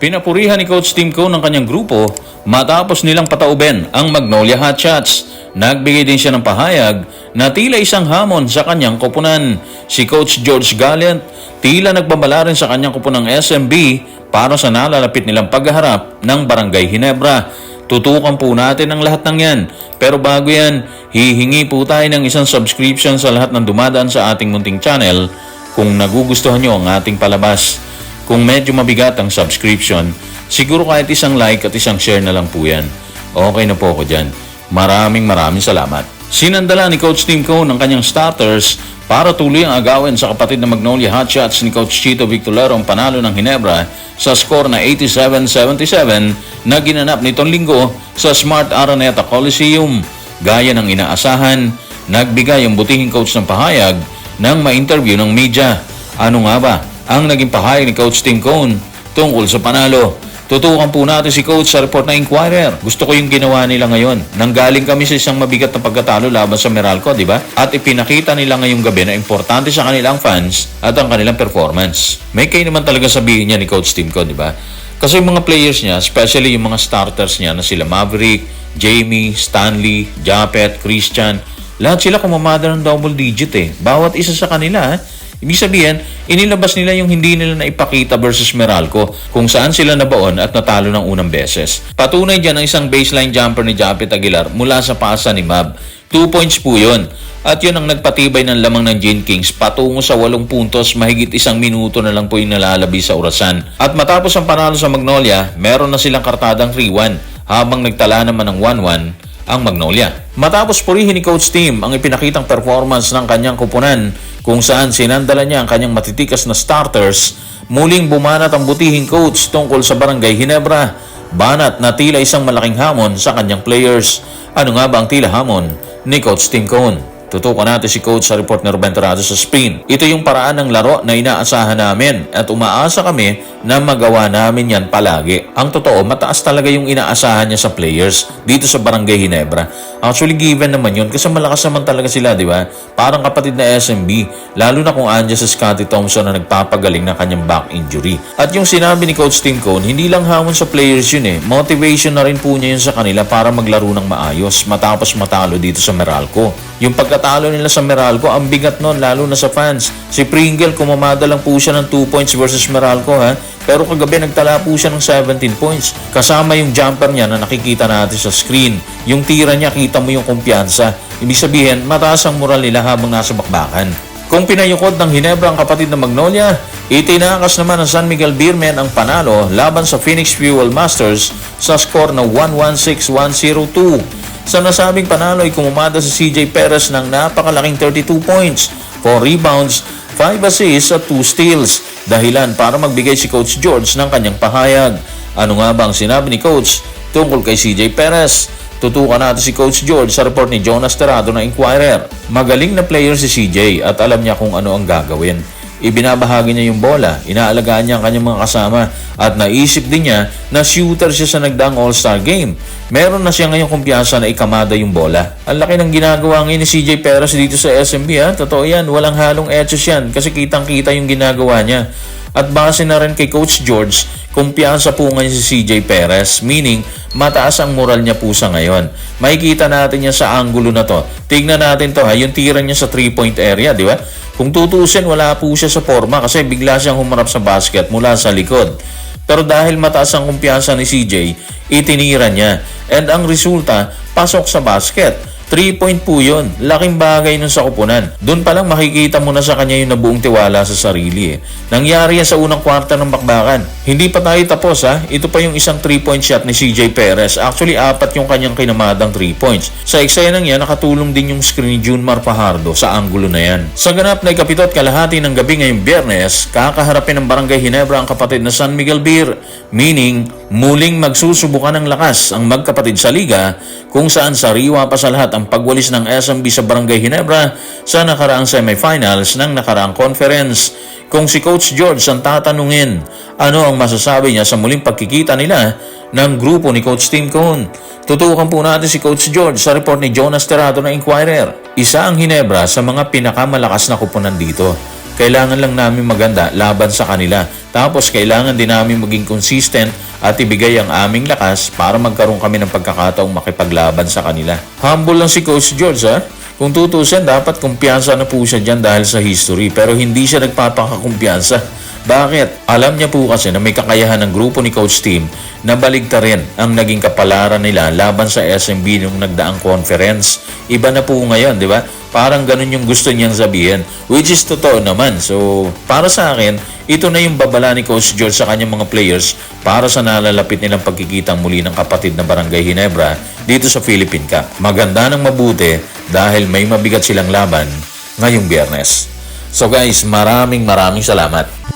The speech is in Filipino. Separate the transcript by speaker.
Speaker 1: Pinapurihan ni Coach Tim Cone ng kanyang grupo matapos nilang patauben ang Magnolia Hotshots. Nagbigay din siya ng pahayag na tila isang hamon sa kanyang koponan. Si Coach George Gallant tila nagbabala rin sa kanyang koponang SMB para sa nalalapit nilang pagharap ng Barangay Ginebra. Tutukan po natin ang lahat ng yan. Pero bago yan, hihingi po tayo ng isang subscription sa lahat ng dumadaan sa ating munting channel kung nagugustuhan nyo ang ating palabas. Kung medyo mabigat ang subscription, siguro kahit isang like at isang share na lang po yan. Okay na po ako dyan. Maraming salamat. Sinandala ni Coach Tim Cone ang kanyang starters para tuloy ang agawin sa kapatid na Magnolia Hotshots ni Coach Chito Victorero ang panalo ng Ginebra sa score na 87-77 na ginanap nitong linggo sa Smart Araneta Coliseum. Gaya ng inaasahan, nagbigay ang butihing coach ng pahayag nang ma-interview ng media. Ano nga ba ang naging pahayag ni Coach Tim Cone tungkol sa panalo? Tutukan po natin si Coach sa report na Inquirer. Gusto ko yung ginawa nila ngayon. Nanggaling kami sa isang mabigat na pagkatalo laban sa Meralco, di ba? At ipinakita nila ngayong gabi na importante sa kanilang fans at ang kanilang performance. May kayo naman talaga sabihin niya ni Coach Tim Cone, di ba? Kasi yung mga players niya, especially yung mga starters niya na sila Maverick, Jamie, Stanley, Japet, Christian, lahat sila kumamada ng double digit eh. Bawat isa sa kanila, ibig sabihin, inilabas nila yung hindi nila naipakita versus Meralco kung saan sila nabaon at natalo ng unang beses. Patunay dyan ang isang baseline jumper ni Japet Aguilar mula sa pasa ni Mab. 2 points po yun. At yun ang nagpatibay ng lamang ng Gene Kings patungo sa 8 puntos, mahigit 1 minuto na lang po yung nalalabi sa orasan. At matapos ang panalo sa Magnolia, meron na silang kartadang 3-1 habang nagtala naman ng 1-1 ang Magnolia. Matapos purihin ni Coach Tim ang ipinakitang performance ng kanyang kupunan kung saan sinandala niya ang kanyang matitikas na starters, muling bumanat ang butihing coach tungkol sa Barangay Ginebra. Banat na tila isang malaking hamon sa kanyang players. Ano nga ba ang tila hamon ni Coach Tim Cone? Tutukan natin si Coach sa report ni Ruben Torrado sa Spin. Ito yung paraan ng laro na inaasahan namin at umaasa kami na magawa namin yan palagi. Ang totoo, mataas talaga yung inaasahan niya sa players dito sa Barangay Ginebra. Actually, given naman yun kasi malakas naman talaga sila, di ba? Parang kapatid na SMB, lalo na kung andyan sa Scottie Thompson na nagpapagaling ng kanyang back injury. At yung sinabi ni Coach Tim Cone, hindi lang hamon sa players yun eh. Motivation na rin po niya yun sa kanila para maglaro ng maayos matapos matalo dito sa Meralco. Yung pagkatalo nila sa Meralco, ang bigat nun, lalo na sa fans. Si Pringle, kumamada lang po siya ng 2 points versus Meralco, ha? Pero kagabi, nagtala po siya ng 17 points. Kasama yung jumper niya na nakikita natin sa screen. Yung tira niya, kita mo yung kumpiyansa. Ibig sabihin, mataas ang moral nila habang nasa bakbakan. Kung pinayukod ng Ginebra ang kapatid na Magnolia, itinakas naman ng San Miguel Beermen ang panalo laban sa Phoenix Fuel Masters sa score na 116-102. Sa nasabing panalo ay kumumada si CJ Perez ng napakalaking 32 points, 4 rebounds, 5 assists at 2 steals. Dahilan para magbigay si Coach George ng kanyang pahayag. Ano nga ba ang sinabi ni Coach tungkol kay CJ Perez? Tutukan natin si Coach George sa report ni Jonas Terrado ng Inquirer. Magaling na player si CJ at alam niya kung ano ang gagawin. Ibinabahagi niya yung bola, inaalagaan niya ang kanyang mga kasama at naisip din niya na shooter siya sa nagdaang All-Star Game. Meron na siya ngayong kumpiyansa na ikamada yung bola. Ang laki ng ginagawa ngayon ni CJ Perez dito sa SMB, ha? Totoo yan, walang halong etchos yan kasi kitang-kita yung ginagawa niya. At base na rin kay Coach George, kumpiyansa po ngayon si CJ Perez, meaning mataas ang moral niya po sa ngayon. Makikita natin yan sa angulo na to. Tignan natin to, ha, yung tira niya sa 3-point area, di ba? Kung tutusin, wala po siya sa forma kasi bigla siyang humarap sa basket mula sa likod. Pero dahil mataas ang kumpiyansa ni CJ, itinira niya. And ang resulta, pasok sa basket. 3-point po yun. Laking bagay nun sa kupunan. Doon pa lang makikita mo na sa kanya yung nabuong tiwala sa sarili. Nangyari yan sa unang kwarta ng bakbakan. Hindi pa tayo tapos, ha. Ito pa yung isang 3-point shot ni CJ Perez. Actually, 4 yung kanyang kinamadang 3 points. Sa eksenang yan, nakatulong din yung screen ni Junmar Fajardo sa anggulo na yan. Sa ganap na ikapitot kalahati ng gabi ngayong Biyernes, kakaharapin ng Barangay Ginebra ang kapatid na San Miguel Beer. Meaning, muling magsusubukan ng lakas ang magkapatid sa liga kung saan sariwa pa sa lahat ang pagwalis ng SMB sa Barangay Ginebra sa nakaraang semifinals ng nakaraang conference. Kung si Coach George ang tatanungin, ano ang masasabi niya sa muling pagkikita nila ng grupo ni Coach Tim Cone? Tutukan po natin si Coach George sa report ni Jonas Terrado ng Inquirer. Isa ang Ginebra sa mga pinakamalakas na kupunan dito. Kailangan lang namin maganda laban sa kanila. Tapos kailangan din namin maging consistent at ibigay ang aming lakas para magkaroon kami ng pagkakataong makipaglaban sa kanila. Humble lang si Coach George ha. Kung tutusin, dapat kumpiyansa na po siya dyan dahil sa history. Pero hindi siya nagpapakakumpiyansa. Bakit? Alam niya po kasi na may kakayahan ng grupo ni Coach Tim na baligtarin ang naging kapalaran nila laban sa SMB nung nagdaang conference. Iba na po ngayon, di ba? Parang ganun yung gusto niyang sabihin, which is totoo naman. So, para sa akin, ito na yung babala ni Coach George sa kanyang mga players para sa nalalapit nilang pagkikitang muli ng kapatid na Barangay Ginebra dito sa Philippine Cup. Maganda ng mabuti dahil may mabigat silang laban ngayong Biyernes. So guys, maraming salamat.